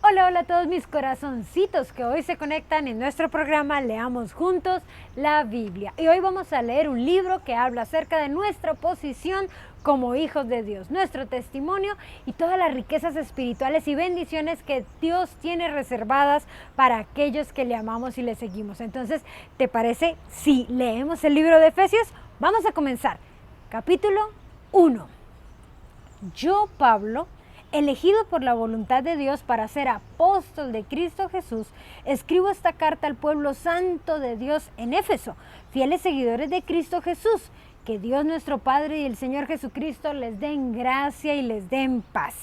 Hola, hola a todos mis corazoncitos que hoy se conectan en nuestro programa Leamos Juntos la Biblia. Y hoy vamos a leer un libro que habla acerca de nuestra posición como hijos de Dios, nuestro testimonio y todas las riquezas espirituales y bendiciones que Dios tiene reservadas para aquellos que le amamos y le seguimos. Entonces, ¿te parece si leemos el libro de Efesios? Vamos a comenzar. Capítulo 1. Yo, Pablo, elegido por la voluntad de Dios para ser apóstol de Cristo Jesús, escribo esta carta al pueblo santo de Dios en Éfeso, fieles seguidores de Cristo Jesús. Que Dios nuestro Padre y el Señor Jesucristo les den gracia y les den paz.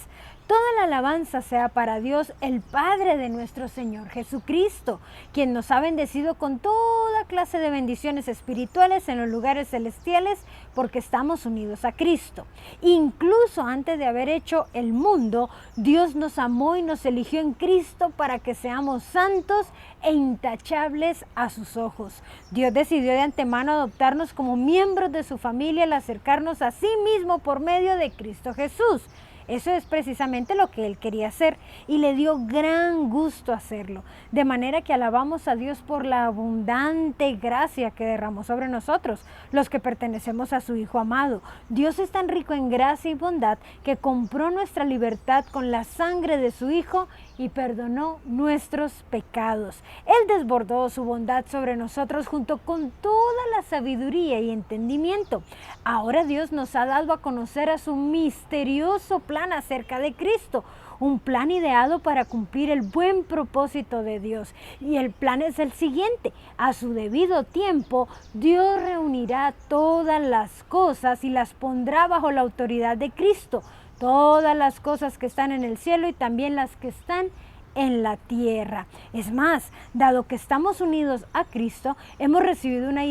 Toda la alabanza sea para Dios, el Padre de nuestro Señor Jesucristo, quien nos ha bendecido con toda clase de bendiciones espirituales en los lugares celestiales, porque estamos unidos a Cristo. Incluso antes de haber hecho el mundo, Dios nos amó y nos eligió en Cristo para que seamos santos e intachables a sus ojos. Dios decidió de antemano adoptarnos como miembros de su familia al acercarnos a sí mismo por medio de Cristo Jesús. Eso es precisamente lo que Él quería hacer y le dio gran gusto hacerlo. De manera que alabamos a Dios por la abundante gracia que derramó sobre nosotros, los que pertenecemos a su Hijo amado. Dios es tan rico en gracia y bondad que compró nuestra libertad con la sangre de su Hijo y perdonó nuestros pecados. Él desbordó su bondad sobre nosotros junto con toda la sabiduría y entendimiento. Ahora Dios nos ha dado a conocer a su misterioso plan acerca de Cristo, un plan ideado para cumplir el buen propósito de Dios. Y el plan es el siguiente: a su debido tiempo, Dios reunirá todas las cosas y las pondrá bajo la autoridad de Cristo. Todas las cosas que están en el cielo y también las que están en la tierra. Es más, dado que estamos unidos a Cristo, hemos recibido una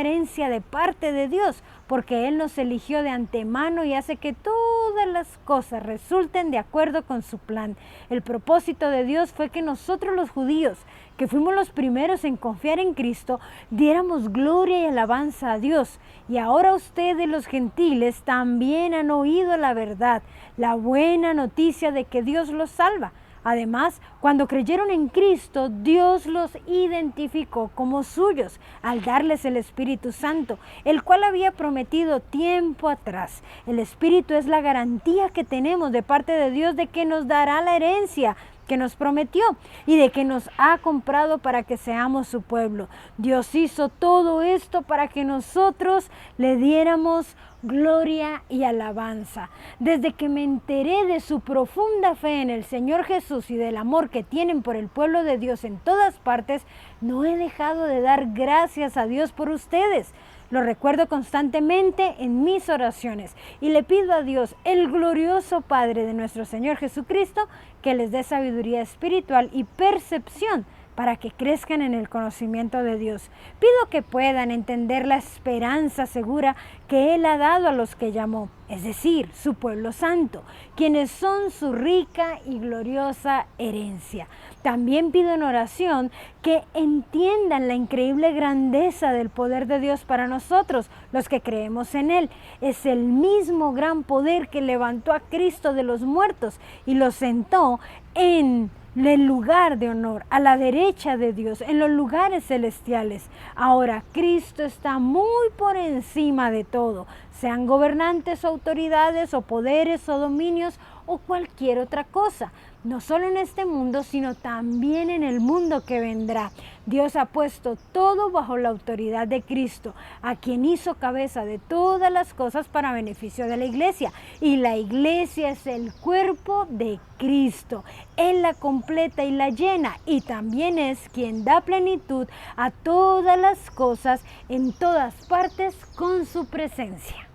herencia de parte de Dios, porque Él nos eligió de antemano y hace que todas las cosas resulten de acuerdo con su plan. El propósito de Dios fue que nosotros los judíos, que fuimos los primeros en confiar en Cristo, diéramos gloria y alabanza a Dios. Y ahora ustedes, los gentiles, también han oído la verdad, la buena noticia de que Dios los salva. Además, cuando creyeron en Cristo, Dios los identificó como suyos al darles el Espíritu Santo, el cual había prometido tiempo atrás. El Espíritu es la garantía que tenemos de parte de Dios de que nos dará la herencia que nos prometió y de que nos ha comprado para que seamos su pueblo. Dios hizo todo esto para que nosotros le diéramos gloria y alabanza. Desde que me enteré de su profunda fe en el Señor Jesús y del amor que tienen por el pueblo de Dios en todas partes, no he dejado de dar gracias a Dios por ustedes. Lo recuerdo constantemente en mis oraciones y le pido a Dios, el glorioso Padre de nuestro Señor Jesucristo, que les dé sabiduría espiritual y percepción para que crezcan en el conocimiento de Dios. Pido que puedan entender la esperanza segura que Él ha dado a los que llamó, es decir, su pueblo santo, quienes son su rica y gloriosa herencia. También pido en oración que entiendan la increíble grandeza del poder de Dios para nosotros, los que creemos en Él. Es el mismo gran poder que levantó a Cristo de los muertos y lo sentó en el lugar de honor, a la derecha de Dios, en los lugares celestiales. Ahora Cristo está muy por encima de todo, sean gobernantes, autoridades o poderes o dominios o cualquier otra cosa. No solo en este mundo, sino también en el mundo que vendrá. Dios ha puesto todo bajo la autoridad de Cristo, a quien hizo cabeza de todas las cosas para beneficio de la iglesia. Y la iglesia es el cuerpo de Cristo. Él la completa y la llena, y también es quien da plenitud a todas las cosas en todas partes con su presencia.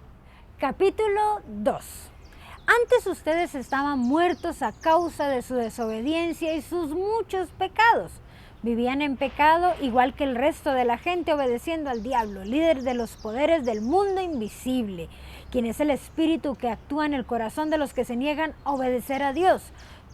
Capítulo 2. Antes ustedes estaban muertos a causa de su desobediencia y sus muchos pecados. Vivían en pecado igual que el resto de la gente, obedeciendo al diablo, líder de los poderes del mundo invisible, quien es el espíritu que actúa en el corazón de los que se niegan a obedecer a Dios.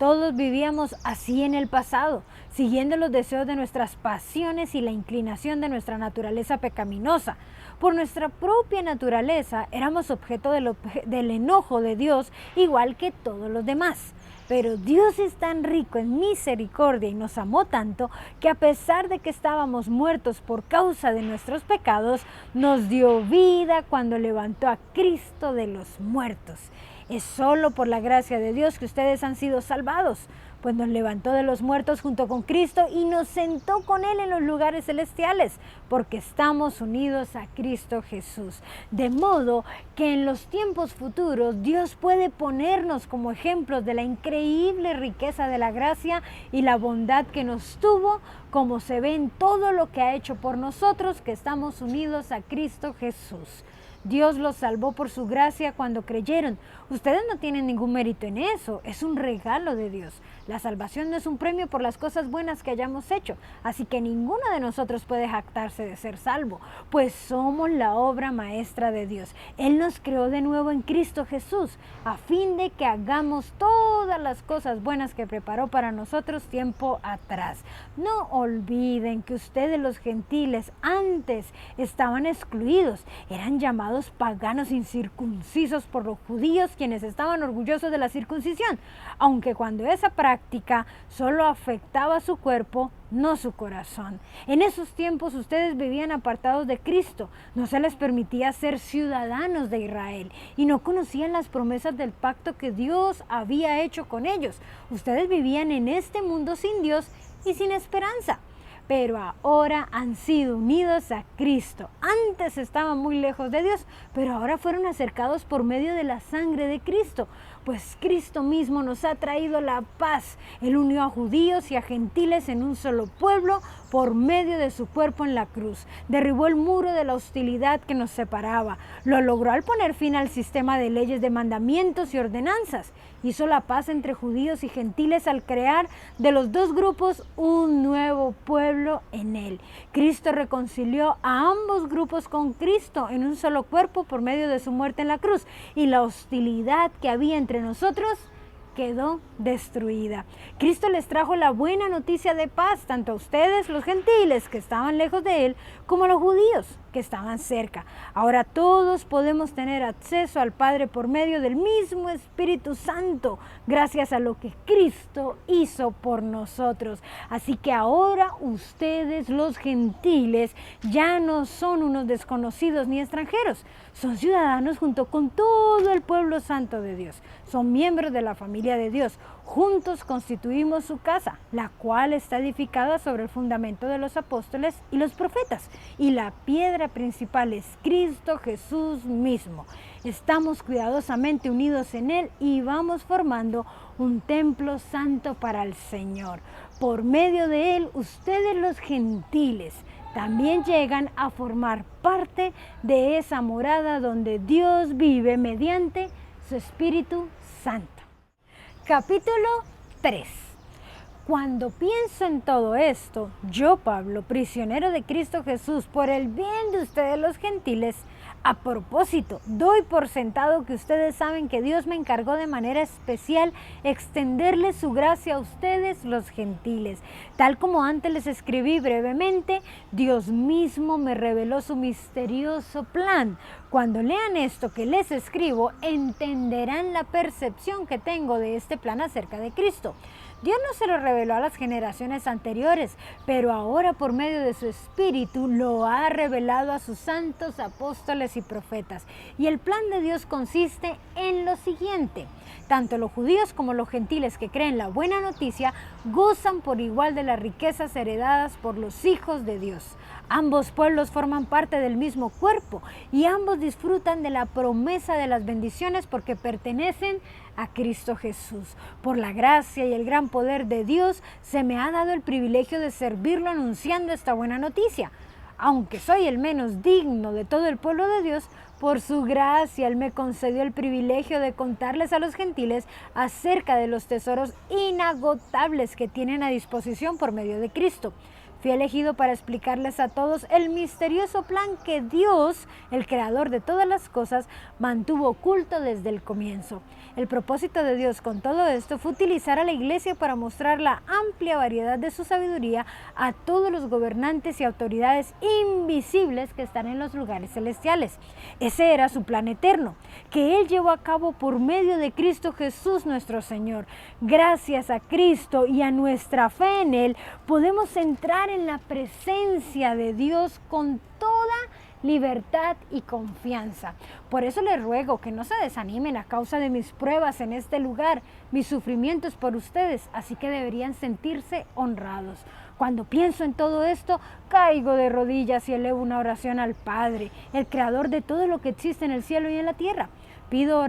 Todos vivíamos así en el pasado, siguiendo los deseos de nuestras pasiones y la inclinación de nuestra naturaleza pecaminosa. Por nuestra propia naturaleza éramos objeto del enojo de Dios, igual que todos los demás. Pero Dios es tan rico en misericordia y nos amó tanto que a pesar de que estábamos muertos por causa de nuestros pecados, nos dio vida cuando levantó a Cristo de los muertos. Es solo por la gracia de Dios que ustedes han sido salvados, pues nos levantó de los muertos junto con Cristo y nos sentó con Él en los lugares celestiales, porque estamos unidos a Cristo Jesús. De modo que en los tiempos futuros Dios puede ponernos como ejemplos de la increíble riqueza de la gracia y la bondad que nos tuvo, como se ve en todo lo que ha hecho por nosotros que estamos unidos a Cristo Jesús. Dios los salvó por su gracia cuando creyeron. Ustedes no tienen ningún mérito en eso, es un regalo de Dios. La salvación no es un premio por las cosas buenas que hayamos hecho, así que ninguno de nosotros puede jactarse de ser salvo, pues somos la obra maestra de Dios. Él nos creó de nuevo en Cristo Jesús, a fin de que hagamos todas las cosas buenas que preparó para nosotros tiempo atrás. No olviden que ustedes los gentiles antes estaban excluidos, eran llamados paganos incircuncisos por los judíos, quienes estaban orgullosos de la circuncisión, aunque cuando esa práctica solo afectaba su cuerpo, no su corazón. En esos tiempos ustedes vivían apartados de Cristo, no se les permitía ser ciudadanos de Israel y no conocían las promesas del pacto que Dios había hecho con ellos. Ustedes vivían en este mundo sin Dios y sin esperanza. Pero ahora han sido unidos a Cristo. Antes estaban muy lejos de Dios, pero ahora fueron acercados por medio de la sangre de Cristo, pues Cristo mismo nos ha traído la paz. Él unió a judíos y a gentiles en un solo pueblo por medio de su cuerpo en la cruz. Derribó el muro de la hostilidad que nos separaba. Lo logró al poner fin al sistema de leyes, de mandamientos y ordenanzas. Hizo la paz entre judíos y gentiles al crear de los dos grupos un nuevo pueblo en Él. Cristo reconcilió a ambos grupos con Cristo en un solo cuerpo por medio de su muerte en la cruz, y la hostilidad que había entre nosotros quedó destruida. Cristo les trajo la buena noticia de paz, tanto a ustedes, los gentiles que estaban lejos de Él, como a los judíos que estaban cerca. Ahora todos podemos tener acceso al Padre por medio del mismo Espíritu Santo, gracias a lo que Cristo hizo por nosotros. Así que ahora ustedes, los gentiles, ya no son unos desconocidos ni extranjeros, son ciudadanos junto con todo el pueblo santo de Dios, son miembros de la familia de Dios. Juntos constituimos su casa, la cual está edificada sobre el fundamento de los apóstoles y los profetas, y la piedra principal es Cristo Jesús mismo. Estamos cuidadosamente unidos en Él y vamos formando un templo santo para el Señor. Por medio de Él, ustedes los gentiles también llegan a formar parte de esa morada donde Dios vive mediante su Espíritu Santo. Capítulo 3. Cuando pienso en todo esto, yo, Pablo, prisionero de Cristo Jesús, por el bien de ustedes los gentiles, a propósito, doy por sentado que ustedes saben que Dios me encargó de manera especial extenderles su gracia a ustedes los gentiles. Tal como antes les escribí brevemente, Dios mismo me reveló su misterioso plan. Cuando lean esto que les escribo, entenderán la percepción que tengo de este plan acerca de Cristo. Dios no se lo reveló a las generaciones anteriores, pero ahora por medio de su Espíritu lo ha revelado a sus santos apóstoles y profetas. Y el plan de Dios consiste en lo siguiente: tanto los judíos como los gentiles que creen la buena noticia gozan por igual de las riquezas heredadas por los hijos de Dios. Ambos pueblos forman parte del mismo cuerpo y ambos disfrutan de la promesa de las bendiciones porque pertenecen a Cristo Jesús. Por la gracia y el gran poder de Dios se me ha dado el privilegio de servirlo anunciando esta buena noticia. Aunque soy el menos digno de todo el pueblo de Dios, por su gracia Él me concedió el privilegio de contarles a los gentiles acerca de los tesoros inagotables que tienen a disposición por medio de Cristo. Fui elegido para explicarles a todos el misterioso plan que Dios, el creador de todas las cosas, mantuvo oculto desde el comienzo. El propósito de Dios con todo esto fue utilizar a la iglesia para mostrar la amplia variedad de su sabiduría a todos los gobernantes y autoridades invisibles que están en los lugares celestiales. Ese era su plan eterno, que Él llevó a cabo por medio de Cristo Jesús nuestro Señor. Gracias a Cristo y a nuestra fe en Él, podemos entrar en la presencia de Dios con toda libertad y confianza. Por eso les ruego que no se desanimen a causa de mis pruebas en este lugar. Mis sufrimientos por ustedes, así que deberían sentirse honrados. Cuando pienso en todo esto, caigo de rodillas y elevo una oración al Padre, el creador de todo lo que existe en el cielo y en la tierra. Pido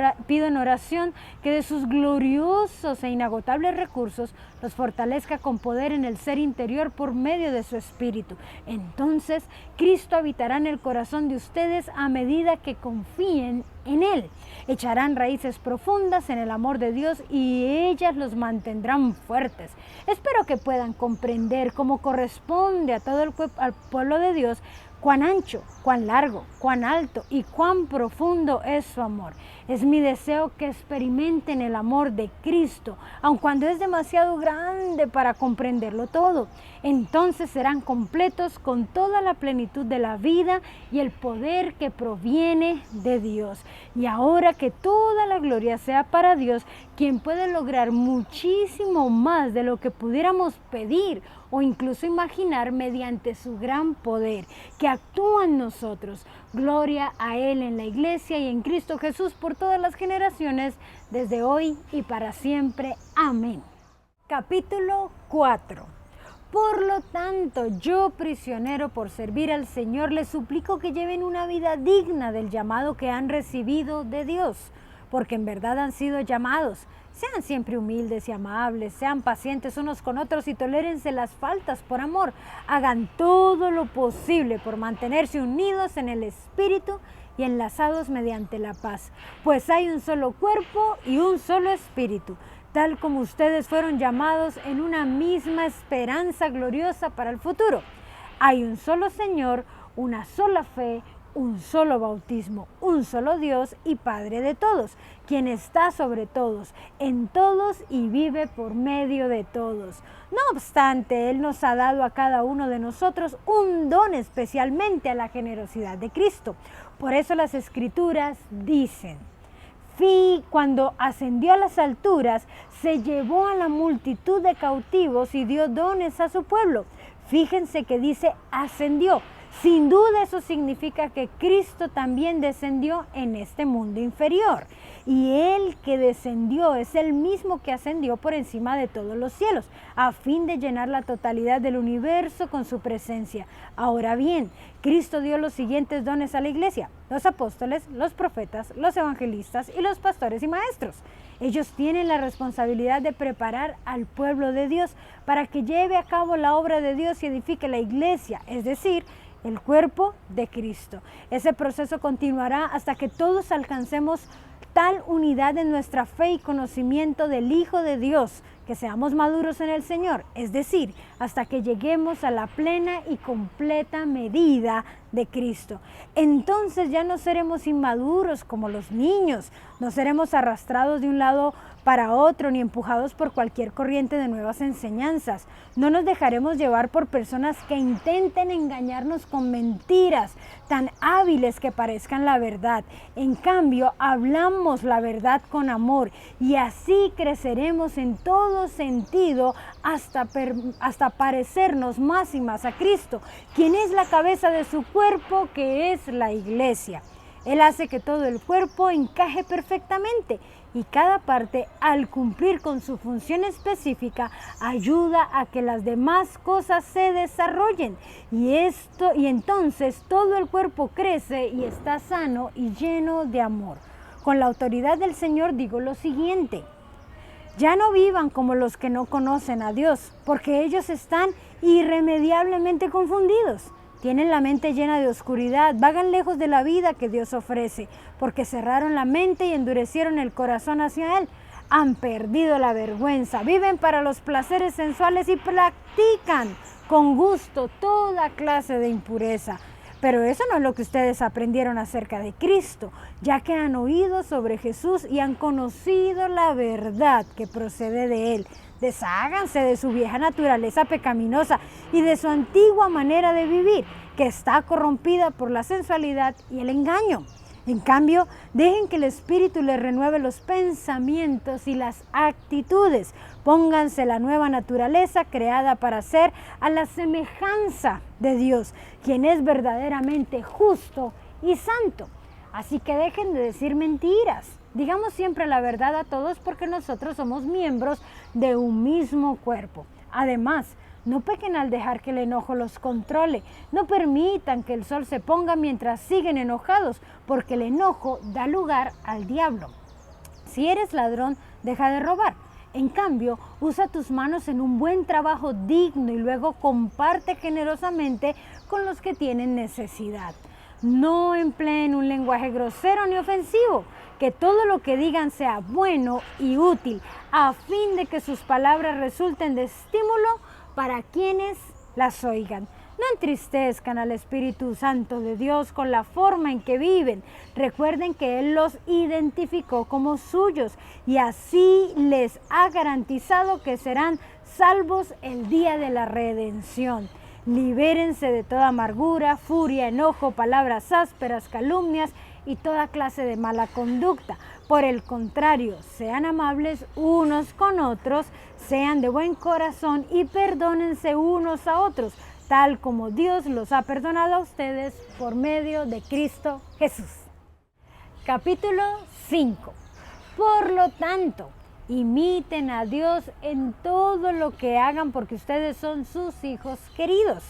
en oración que de sus gloriosos e inagotables recursos los fortalezca con poder en el ser interior por medio de su Espíritu. Entonces, Cristo habitará en el corazón de ustedes a medida que confíen en Él. Echarán raíces profundas en el amor de Dios y ellas los mantendrán fuertes. Espero que puedan comprender cómo corresponde a todo al pueblo de Dios cuán ancho, cuán largo, cuán alto y cuán profundo es su amor. Es mi deseo que experimenten el amor de Cristo, aun cuando es demasiado grande para comprenderlo todo. Entonces serán completos con toda la plenitud de la vida y el poder que proviene de Dios. Y ahora que toda la gloria sea para Dios, quien puede lograr muchísimo más de lo que pudiéramos pedir o incluso imaginar mediante su gran poder que actúa en nosotros. Gloria a Él en la iglesia y en Cristo Jesús por todas las generaciones, desde hoy y para siempre. Amén. Capítulo 4. Por lo tanto, yo, prisionero por servir al Señor, les suplico que lleven una vida digna del llamado que han recibido de Dios, porque en verdad han sido llamados. Sean siempre humildes y amables, sean pacientes unos con otros y tolérense las faltas por amor. Hagan todo lo posible por mantenerse unidos en el Espíritu y enlazados mediante la paz, pues hay un solo cuerpo y un solo Espíritu, tal como ustedes fueron llamados en una misma esperanza gloriosa para el futuro. Hay un solo Señor, una sola fe, un solo bautismo, un solo Dios y Padre de todos, quien está sobre todos, en todos y vive por medio de todos. No obstante, Él nos ha dado a cada uno de nosotros un don especialmente a la generosidad de Cristo. Por eso las Escrituras dicen: cuando ascendió a las alturas, se llevó a la multitud de cautivos y dio dones a su pueblo. Fíjense que dice ascendió. Sin duda eso significa que Cristo también descendió en este mundo inferior. Y Él que descendió es el mismo que ascendió por encima de todos los cielos, a fin de llenar la totalidad del universo con su presencia. Ahora bien, Cristo dio los siguientes dones a la iglesia: los apóstoles, los profetas, los evangelistas y los pastores y maestros. Ellos tienen la responsabilidad de preparar al pueblo de Dios para que lleve a cabo la obra de Dios y edifique la iglesia, es decir, el cuerpo de Cristo. Ese proceso continuará hasta que todos alcancemos tal unidad en nuestra fe y conocimiento del Hijo de Dios, que seamos maduros en el Señor, es decir, hasta que lleguemos a la plena y completa medida de Cristo. Entonces ya no seremos inmaduros como los niños, no seremos arrastrados de un lado para otro ni empujados por cualquier corriente de nuevas enseñanzas. No nos dejaremos llevar por personas que intenten engañarnos con mentiras tan hábiles que parezcan la verdad. En cambio, hablamos la verdad con amor y así creceremos en todo sentido hasta parecernos más y más a Cristo, quien es la cabeza de su cuerpo, que es la iglesia. Él hace que todo el cuerpo encaje perfectamente y cada parte, al cumplir con su función específica, ayuda a que las demás cosas se desarrollen. Y entonces todo el cuerpo crece y está sano y lleno de amor. Con la autoridad del Señor digo lo siguiente: ya no vivan como los que no conocen a Dios, porque ellos están irremediablemente confundidos. Tienen la mente llena de oscuridad, vagan lejos de la vida que Dios ofrece, porque cerraron la mente y endurecieron el corazón hacia Él. Han perdido la vergüenza, viven para los placeres sensuales y practican con gusto toda clase de impureza. Pero eso no es lo que ustedes aprendieron acerca de Cristo, ya que han oído sobre Jesús y han conocido la verdad que procede de Él. Desháganse de su vieja naturaleza pecaminosa y de su antigua manera de vivir, que está corrompida por la sensualidad y el engaño. En cambio, dejen que el Espíritu les renueve los pensamientos y las actitudes. Pónganse la nueva naturaleza creada para ser a la semejanza de Dios, quien es verdaderamente justo y santo. Así que dejen de decir mentiras. Digamos siempre la verdad a todos porque nosotros somos miembros de un mismo cuerpo. Además, no pequen al dejar que el enojo los controle. No permitan que el sol se ponga mientras siguen enojados, porque el enojo da lugar al diablo. Si eres ladrón, deja de robar. En cambio, usa tus manos en un buen trabajo digno y luego comparte generosamente con los que tienen necesidad. No empleen un lenguaje grosero ni ofensivo. Que todo lo que digan sea bueno y útil, a fin de que sus palabras resulten de estímulo para quienes las oigan. No entristezcan al Espíritu Santo de Dios con la forma en que viven. Recuerden que Él los identificó como suyos y así les ha garantizado que serán salvos el día de la redención. Libérense de toda amargura, furia, enojo, palabras ásperas, calumnias y toda clase de mala conducta. Por el contrario, sean amables unos con otros, sean de buen corazón y perdónense unos a otros, tal como Dios los ha perdonado a ustedes por medio de Cristo Jesús. Capítulo 5. Por lo tanto, imiten a Dios en todo lo que hagan porque ustedes son sus hijos queridos.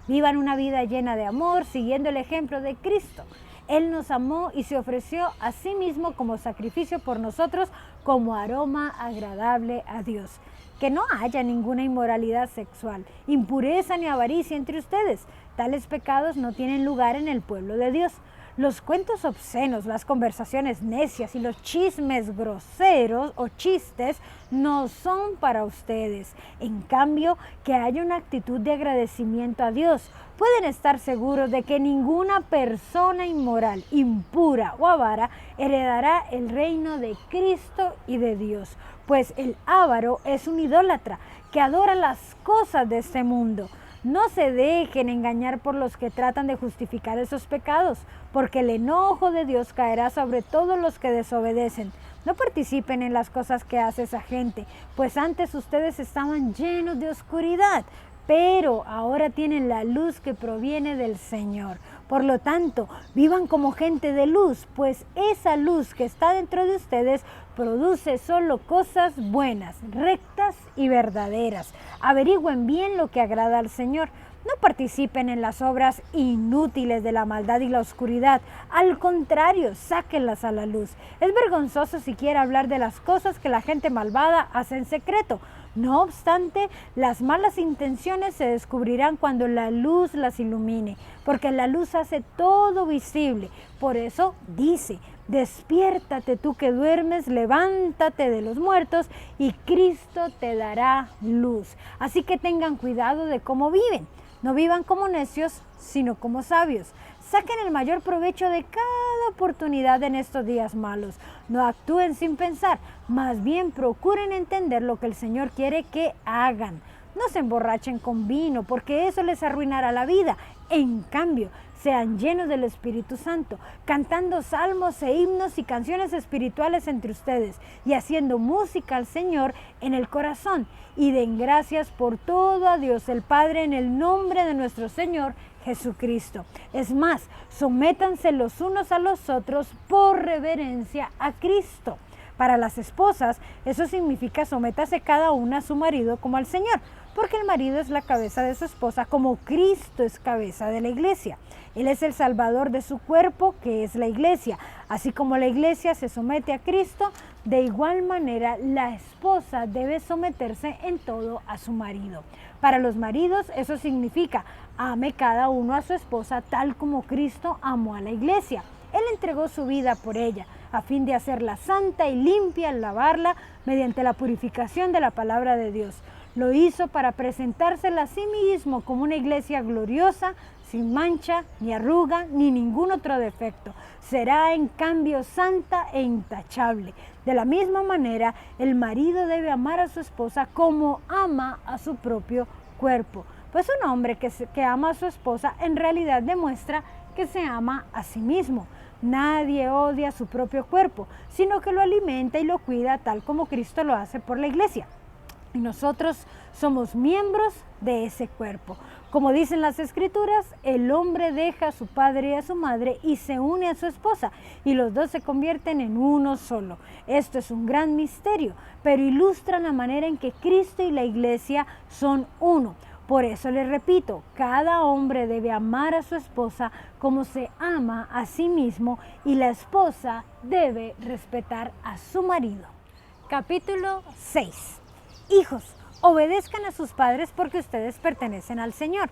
Vivan una vida llena de amor, siguiendo el ejemplo de Cristo. Él nos amó y se ofreció a sí mismo como sacrificio por nosotros, como aroma agradable a Dios. Que no haya ninguna inmoralidad sexual, impureza ni avaricia entre ustedes. Tales pecados no tienen lugar en el pueblo de Dios. Los cuentos obscenos, las conversaciones necias y los chismes groseros o chistes no son para ustedes. En cambio, que haya una actitud de agradecimiento a Dios. Pueden estar seguros de que ninguna persona inmoral, impura o avara heredará el reino de Cristo y de Dios. Pues el avaro es un idólatra que adora las cosas de este mundo. No se dejen engañar por los que tratan de justificar esos pecados, porque el enojo de Dios caerá sobre todos los que desobedecen. No participen en las cosas que hace esa gente, pues antes ustedes estaban llenos de oscuridad, pero ahora tienen la luz que proviene del Señor. Por lo tanto, vivan como gente de luz, pues esa luz que está dentro de ustedes produce solo cosas buenas, rectas y verdaderas. Averigüen bien lo que agrada al Señor. No participen en las obras inútiles de la maldad y la oscuridad. Al contrario, sáquenlas a la luz. Es vergonzoso siquiera hablar de las cosas que la gente malvada hace en secreto. No obstante, las malas intenciones se descubrirán cuando la luz las ilumine, porque la luz hace todo visible. Por eso dice: despiértate tú que duermes, levántate de los muertos y Cristo te dará luz. Así que tengan cuidado de cómo viven. No vivan como necios, sino como sabios. Saquen el mayor provecho de cada oportunidad en estos días malos. No actúen sin pensar, más bien procuren entender lo que el Señor quiere que hagan. No se emborrachen con vino, porque eso les arruinará la vida. En cambio, sean llenos del Espíritu Santo, cantando salmos e himnos y canciones espirituales entre ustedes, y haciendo música al Señor en el corazón. Y den gracias por todo a Dios el Padre en el nombre de nuestro Señor Jesucristo. Es más, sométanse los unos a los otros por reverencia a Cristo. Para las esposas, eso significa sométase cada una a su marido como al Señor, porque el marido es la cabeza de su esposa, como Cristo es cabeza de la iglesia. Él es el salvador de su cuerpo, que es la iglesia. Así como la iglesia se somete a Cristo, de igual manera la esposa debe someterse en todo a su marido. Para los maridos, eso significa: ame cada uno a su esposa tal como Cristo amó a la iglesia. Él entregó su vida por ella, a fin de hacerla santa y limpia al lavarla mediante la purificación de la palabra de Dios. Lo hizo para presentársela a sí mismo como una iglesia gloriosa, sin mancha, ni arruga, ni ningún otro defecto. Será en cambio santa e intachable. De la misma manera, el marido debe amar a su esposa como ama a su propio cuerpo. Pues un hombre que ama a su esposa en realidad demuestra que se ama a sí mismo. Nadie odia su propio cuerpo, sino que lo alimenta y lo cuida tal como Cristo lo hace por la iglesia. Y nosotros somos miembros de ese cuerpo. Como dicen las Escrituras, el hombre deja a su padre y a su madre y se une a su esposa, y los dos se convierten en uno solo. Esto es un gran misterio, pero ilustra la manera en que Cristo y la iglesia son uno. Por eso les repito, cada hombre debe amar a su esposa como se ama a sí mismo, y la esposa debe respetar a su marido. Capítulo 6. Hijos, obedezcan a sus padres porque ustedes pertenecen al Señor,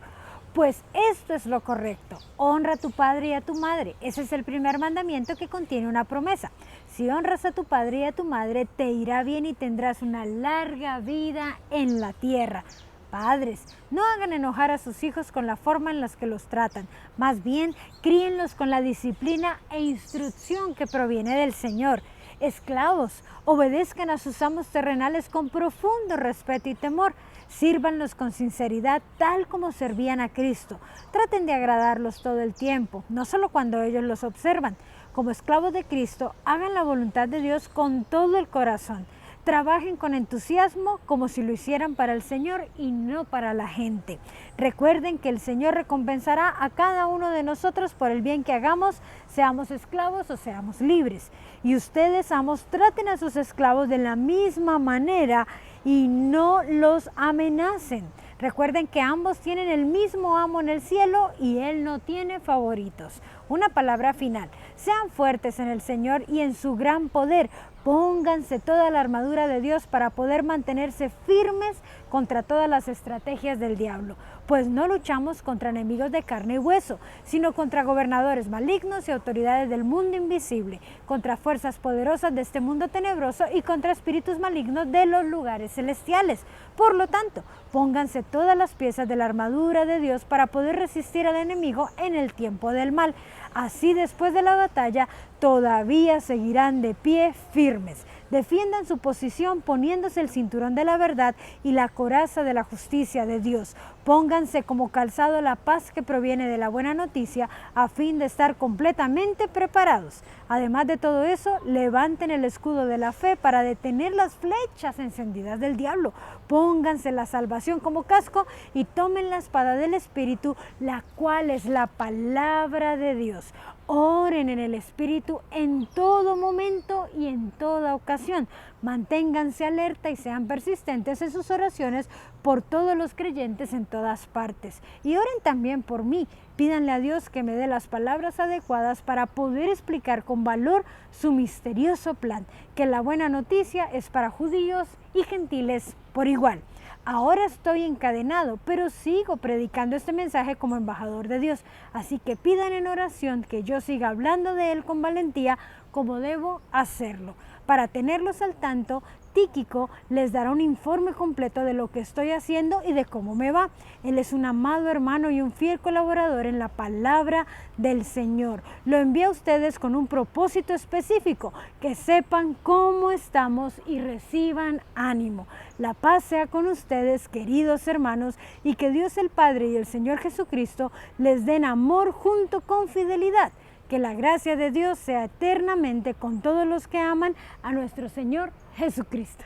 pues esto es lo correcto. Honra a tu padre y a tu madre. Ese es el primer mandamiento que contiene una promesa. Si honras a tu padre y a tu madre, te irá bien y tendrás una larga vida en la tierra. Padres, no hagan enojar a sus hijos con la forma en la que los tratan. Más bien, críenlos con la disciplina e instrucción que proviene del Señor. Esclavos, obedezcan a sus amos terrenales con profundo respeto y temor. Sírvanlos con sinceridad, tal como servían a Cristo. Traten de agradarlos todo el tiempo, no solo cuando ellos los observan. Como esclavos de Cristo, hagan la voluntad de Dios con todo el corazón. Trabajen con entusiasmo como si lo hicieran para el Señor y no para la gente. Recuerden que el Señor recompensará a cada uno de nosotros por el bien que hagamos, seamos esclavos o seamos libres. Y ustedes, amos, traten a sus esclavos de la misma manera y no los amenacen. Recuerden que ambos tienen el mismo amo en el cielo y Él no tiene favoritos. Una palabra final. Sean fuertes en el Señor y en su gran poder. Pónganse toda la armadura de Dios para poder mantenerse firmes contra todas las estrategias del diablo. Pues no luchamos contra enemigos de carne y hueso, sino contra gobernadores malignos y autoridades del mundo invisible, contra fuerzas poderosas de este mundo tenebroso y contra espíritus malignos de los lugares celestiales. Por lo tanto, pónganse todas las piezas de la armadura de Dios para poder resistir al enemigo en el tiempo del mal. Así, después de la batalla, todavía seguirán de pie firmes. Defiendan su posición poniéndose el cinturón de la verdad y la coraza de la justicia de Dios. Pónganse como calzado la paz que proviene de la buena noticia a fin de estar completamente preparados. Además de todo eso, levanten el escudo de la fe para detener las flechas encendidas del diablo. Pónganse la salvación como casco y tomen la espada del Espíritu, la cual es la palabra de Dios. Oren en el Espíritu en todo momento y en toda ocasión. Manténganse alerta y sean persistentes en sus oraciones por todos los creyentes en todas partes. Y oren también por mí. Pídanle a Dios que me dé las palabras adecuadas para poder explicar con valor su misterioso plan, que la buena noticia es para judíos y gentiles por igual. Ahora estoy encadenado, pero sigo predicando este mensaje como embajador de Dios. Así que pidan en oración que yo siga hablando de él con valentía como debo hacerlo. Para tenerlos al tanto, Tíquico les dará un informe completo de lo que estoy haciendo y de cómo me va. Él es un amado hermano y un fiel colaborador en la palabra del Señor. Lo envío a ustedes con un propósito específico, que sepan cómo estamos y reciban ánimo. La paz sea con ustedes, queridos hermanos, y que Dios el Padre y el Señor Jesucristo les den amor junto con fidelidad. Que la gracia de Dios sea eternamente con todos los que aman a nuestro Señor Jesucristo.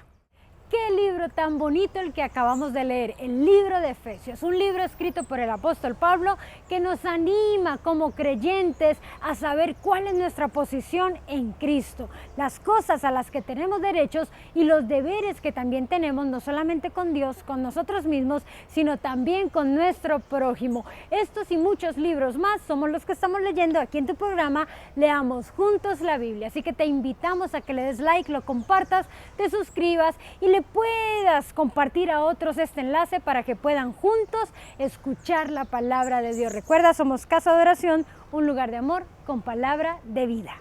Qué libro tan bonito el que acabamos de leer, el libro de Efesios, un libro escrito por el apóstol Pablo que nos anima como creyentes a saber cuál es nuestra posición en Cristo, las cosas a las que tenemos derechos y los deberes que también tenemos, no solamente con Dios, con nosotros mismos, sino también con nuestro prójimo. Estos y muchos libros más somos los que estamos leyendo aquí en tu programa Leamos Juntos la Biblia, así que te invitamos a que le des like, lo compartas, te suscribas y le puedas compartir a otros este enlace para que puedan juntos escuchar la palabra de Dios. Recuerda, somos Casa de Oración, un lugar de amor con palabra de vida.